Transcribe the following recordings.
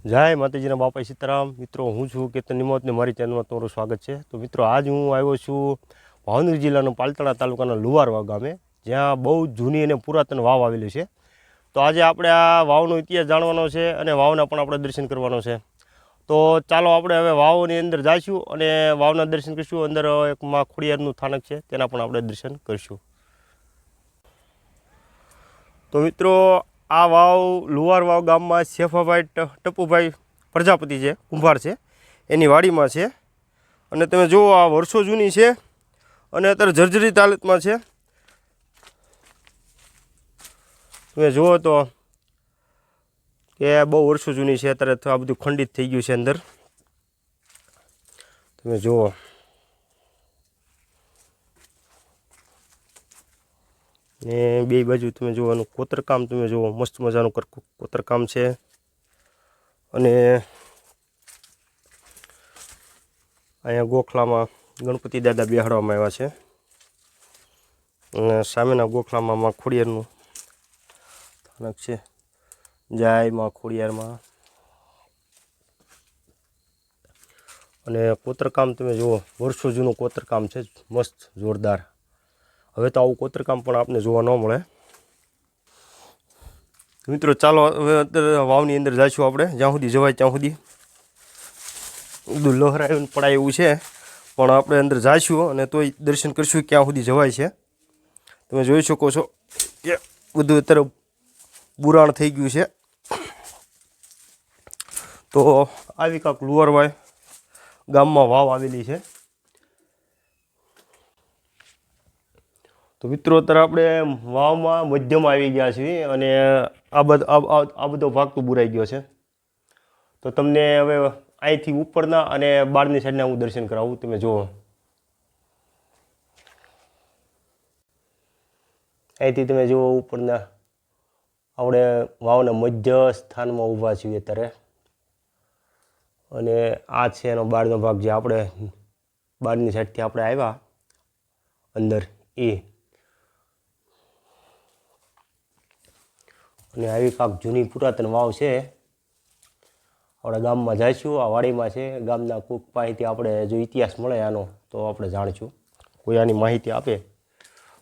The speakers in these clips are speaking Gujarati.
જય માતાજીના બાપા સીતારામ મિત્રો, હું છું કેતન નિમોત ને મારી ચેનલમાં તમારું સ્વાગત છે। તો મિત્રો, આજ હું આવ્યો છું ભાવનગર જિલ્લાનો પાલતાણા તાલુકાના લુવારવા ગામે, જ્યાં બહુ જૂની અને પુરાતન વાવ આવેલી છે। તો આજે આપણે આ વાવનો ઇતિહાસ જાણવાનો છે અને વાવના પણ આપણે દર્શન કરવાનો છે। તો ચાલો આપણે હવે વાવની અંદર જઈશું અને વાવના દર્શન કરીશું। અંદર એક માં ખોડિયારનું સ્થાનક છે, તેના પણ આપણે દર્શન કરીશું। તો મિત્રો, આ વાવ લુવારવાવ ગામમાં શેફાભાઈ ટપુભાઈ પ્રજાપતિ છે, કુંભાર છે, એની વાડીમાં છે। અને તમે જુઓ, આ વર્ષો જૂની છે અને અત્યારે જર્જરિત હાલતમાં છે। તમે જુઓ તો કે બહુ વર્ષો જૂની છે, અત્યારે આ બધું ખંડિત થઈ ગયું છે અંદર। તમે જુઓ, ને બે બાજુ તમે જોવાનું કોતરકામ તમે જુઓ, મસ્ત મજાનું કોતરકામ છે। અને અહીંયા ગોખલામાં ગણપતિ દાદા બેહાડવામાં આવ્યા છે અને સામેના ગોખલામાં માં ખોડિયારનું સ્થાનક છે। જય માં ખોડિયારમાં। અને કોતરકામ તમે જુઓ, વર્ષો જૂનું કોતરકામ છે, મસ્ત જોરદાર। હવે તો આવું કોતરકામ પણ આપને જોવા ન મળે। મિત્રો ચાલો હવે અત્યારે વાવની અંદર જઈશું આપણે, જ્યાં સુધી જવાય ત્યાં સુધી। બધું લહેરાયું પડાય એવું છે, પણ આપણે અંદર જઈશું અને તોય દર્શન કરીશું ક્યાં સુધી જવાય છે। તમે જોઈ શકો છો કે બધું અત્યારે બુરાણ થઈ ગયું છે। તો આવી કાંક લુવારવાવ ગામમાં વાવ આવેલી છે। તો મિત્રો, અત્યારે આપણે વાવમાં મધ્યમાં આવી ગયા છીએ અને આ બધો ભાગ તો બુરાઈ ગયો છે। તો તમને હવે અહીંથી ઉપરના અને બહારની સાઈડના હું દર્શન કરાવું। તમે જુઓ, અહીંથી તમે જુઓ ઉપરના, આપણે વાવના મધ્ય સ્થાનમાં ઊભા છીએ અત્યારે। અને આ છે એનો બહારનો ભાગ, જે આપણે બહારની સાઈડથી આપણે આવ્યા અંદર એ। અને આવી કાંક જૂની પુરાતન વાવ છે। આપણે ગામમાં જઈશું, આ વાડીમાં છે, ગામના કોઈક પાસેથી આપણે જો ઇતિહાસ મળે આનો તો આપણે જાણીશું। કોઈ આની માહિતી આપે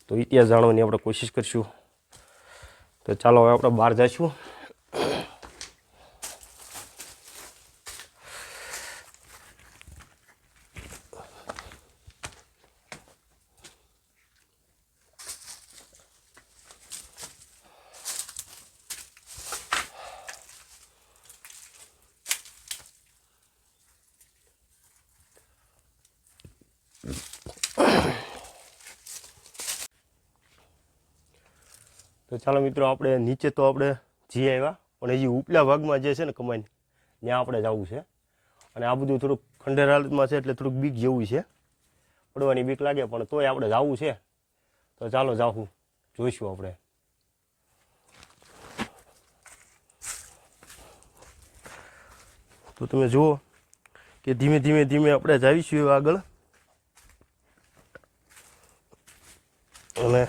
તો ઇતિહાસ જાણવાની આપણે કોશિશ કરીશું। તો ચાલો હવે આપણે બહાર જઈશું। તો ચાલો મિત્રો, આપણે નીચે તો આપણે જઈ આવ્યા, પણ હજી ઉપલા ભાગમાં જે છે ને કમાઈને, ત્યાં આપણે જવું છે। અને આ બધું થોડુંક ખંડેર હાલતમાં છે, એટલે થોડુંક બીક જેવું છે, પડવાની બીક લાગે, પણ તોય આપણે જવું છે। તો ચાલો જાઉં, જોઈશું આપણે। તો તમે જુઓ કે ધીમે ધીમે ધીમે આપણે જઈશું આગળ। અને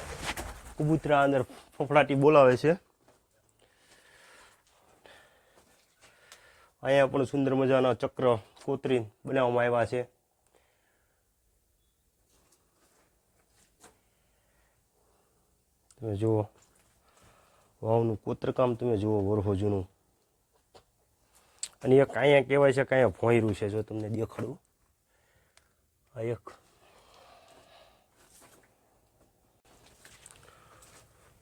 કબૂતરા અંદર ફફડાટી બોલાવે છે। અહીંયા પણ સુંદર મજાના ચક્ર કોતરી બનાવવામાં આવ્યા છે। તમે જુઓ, વાવનું કોતરકામ તમે જુઓ, વર્ષો જૂનું। અને એક અહીંયા કહેવાય છે કે અહીંયા ભોંયરું છે, જો તમને દેખાડું, આ એક।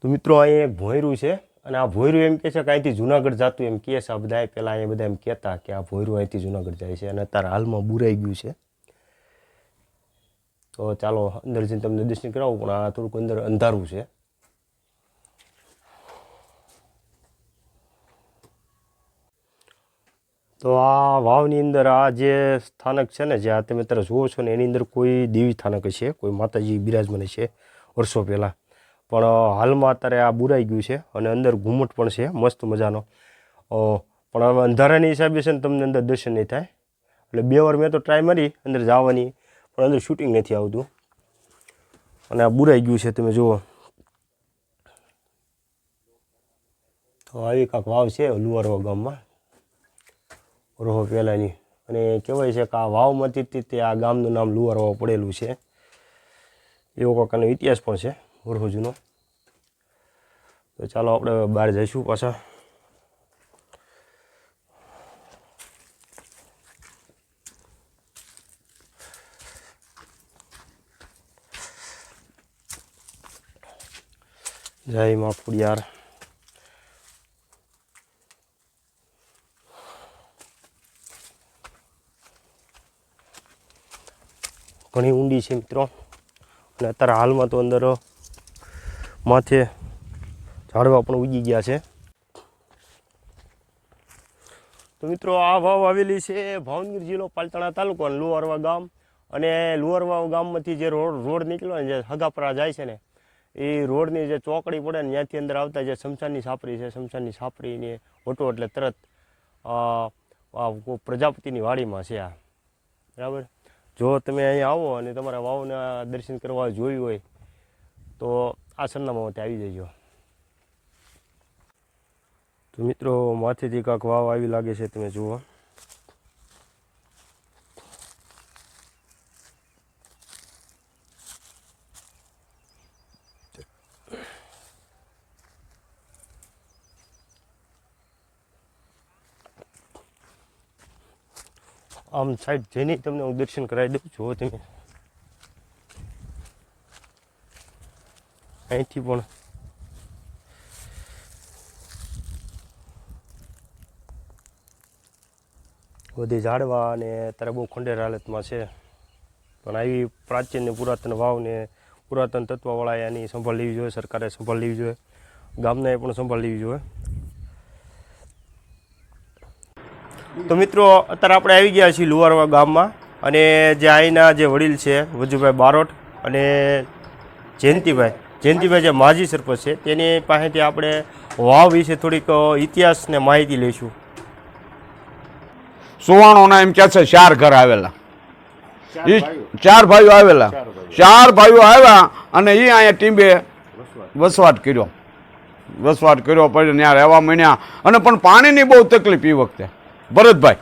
તો મિત્રો, અહીંયા એક ભોંયરું છે, અને આ ભોંયરું એમ કહે છે કે અહીંથી જુનાગઢ જતું એમ કહે છે। આ બધા પહેલાં અહીંયા બધા એમ કહેતા કે આ ભોંયરું અહીંથી જુનાગઢ જાય છે, અને અત્યારે હાલમાં બુરાઈ ગયું છે। તો ચાલો અંદર જઈને તમને દર્શન કરાવું, પણ આ થોડુંક અંદર અંધારું છે। તો આ વાવની અંદર આ જે સ્થાનક છે ને, જે આ તમે અત્યારે જુઓ છો ને, એની અંદર કોઈ દેવી સ્થાનક છે, કોઈ માતાજી બિરાજમાન છે વર્ષો પહેલાં, પણ હાલમાં અત્યારે આ બુરાઈ ગયું છે। અને અંદર ઘુમ્મટ પણ છે મસ્ત મજાનો, પણ હવે અંધારાની હિસાબે છે ને તમને અંદર દર્શન નહીં થાય। એટલે 2 વાર મેં તો ટ્રાય મારી અંદર જવાની, પણ અંદર શૂટિંગ નથી આવતું, અને આ બુરાઈ ગયું છે, તમે જુઓ। તો આવી કાંક વાવ છે લુવારવાવ ગામમાં। વર્ષો પહેલાંની, અને કહેવાય છે કે આ વાવમાંથી તે આ ગામનું નામ લુવાર વાવ પડેલું છે, એવો કાંઈનો ઇતિહાસ પણ છે વર્ષો જૂનો. તો ચાલો આપણે બહાર જઈશું પાછા. જય માં ખોડિયાર. ઘણી ઊંડી છે મિત્રો, અને અત્યારે હાલમાં તો અંદર માથે ઝાડવા પણ ઉગી ગયા છે. તો મિત્રો આ વાવ આવેલી છે ભાવનગર જિલ્લો પાલતાણા તાલુકો અને લુવારવા ગામ. અને લુવારવા ગામમાંથી જે રોડ નીકળ્યો ને, જે હગાપરા જાય છે ને, એ રોડની જે ચોકડી પડે ને ત્યાંથી અંદર આવતા જે શમશાનની છાપરી છે, શમશાનની છાપરીને ઓટો એટલે તરત પ્રજાપતિની વાડીમાં છે આ, બરાબર. જો તમે અહીંયા આવો અને તમારા વાવના દર્શન કરવા જોયું હોય તો આ સરનામામાં આવી જજો. તો મિત્રો માથેથી કાંક વાવ આવી લાગે છે, તમે જુઓ. આમ સાઈડ જઈને તમને હું દર્શન કરાવી દઉં. જુઓ તમે અહીંથી પણ બધી ઝાડવા અને અત્યારે બહુ ખંડેર હાલતમાં છે, પણ આવી પ્રાચીન ને પુરાતન વાવને પુરાતન તત્વવાળાએ એની સંભાળ લેવી જોઈએ, સરકારે સંભાળ લેવી જોઈએ, ગામનાએ પણ સંભાળ લેવી જોઈએ. તો મિત્રો અત્યારે આપણે આવી ગયા છીએ લુવારવા ગામમાં, અને જે અહીંના જે વડીલ છે વજુભાઈ બારોટ અને જયંતિભાઈ જે માજી સરપંચ છે, તેની પાસેથી આપણે વાવ વિશે થોડીક ઇતિહાસ ને માહિતી લઈશું. સુવાણોના એમ કે છે 4 ઘર આવેલા, એ 4 ભાઈઓ આવેલા, 4 ભાઈઓ આવ્યા અને એ અહીંયા ટીંબે વસવાટ કર્યો પછી ત્યાં રહેવા માંડ્યા. અને પણ પાણીની બહુ તકલીફ એ વખતે ભરતભાઈ,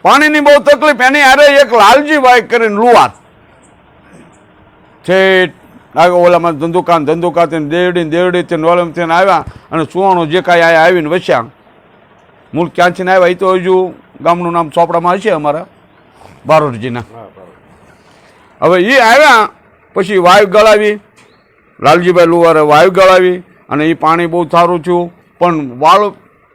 પાણીની બહુ તકલીફ. એની અરે એક લાલજીભાઈ કરીને લુવાર છે, ઓલામાં ધંધુકાથી દેવડીથી નોલમથી આવ્યા અને સુવાણો જે કાંઈ અહીંયા આવીને વસ્યા. મૂળ ક્યાંથી આવ્યા એ તો હજુ ગામનું નામ ચોપડામાં હશે અમારા બારોટજીના. હવે એ આવ્યા પછી વાયુ ગળાવી, લાલજીભાઈ લુવારે વાયુ ગળાવી અને એ પાણી બહુ સારું થયું. પણ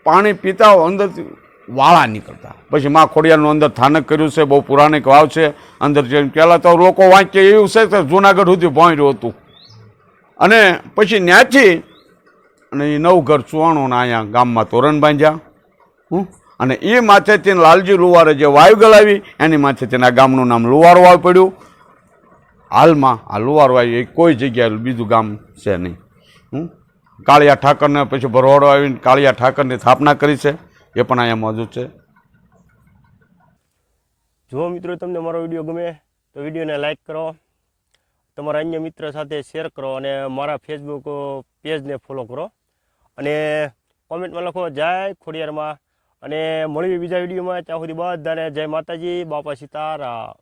પાણી પીતા અંદરથી વાળા નીકળતા. પછી મા ખોડિયારનું અંદર સ્થાનક કર્યું છે, બહુ પુરાણિક વાવ છે. અંદર જે પહેલાં તો લોકો વાંચે એવું છે કે જુનાગઢ સુધી પહોંચ્યું હતું. અને પછી ત્યાંથી અને એ 9 ઘર સુવાણોના અહીંયા ગામમાં તોરણ બાંધ્યા. અને એ માથેથી લાલજી લુવારે જે વાયુ ગળાવી એની માથેથી આ ગામનું નામ લુવાર વાવ પડ્યું. હાલમાં આ લુવાર વાવ એ કોઈ જગ્યાએ બીજું ગામ છે નહીં. કાળિયા ઠાકરને પછી ભરવાડો આવીને કાળિયા ઠાકરની સ્થાપના કરી છે, એ પણ અહીંયા મોજૂદ છે. જો મિત્રો તમને મારો વિડીયો ગમે તો વિડીયોને લાઈક કરો, તમારા અન્ય મિત્ર સાથે શેર કરો, અને મારા ફેસબુક પેજને ફોલો કરો, અને કોમેન્ટમાં લખો જય ખોડિયારમાં. અને મળીએ બીજા વિડીયોમાં. ત્યાં સુધી બધાને જય માતાજી, બાપા સીતારામ.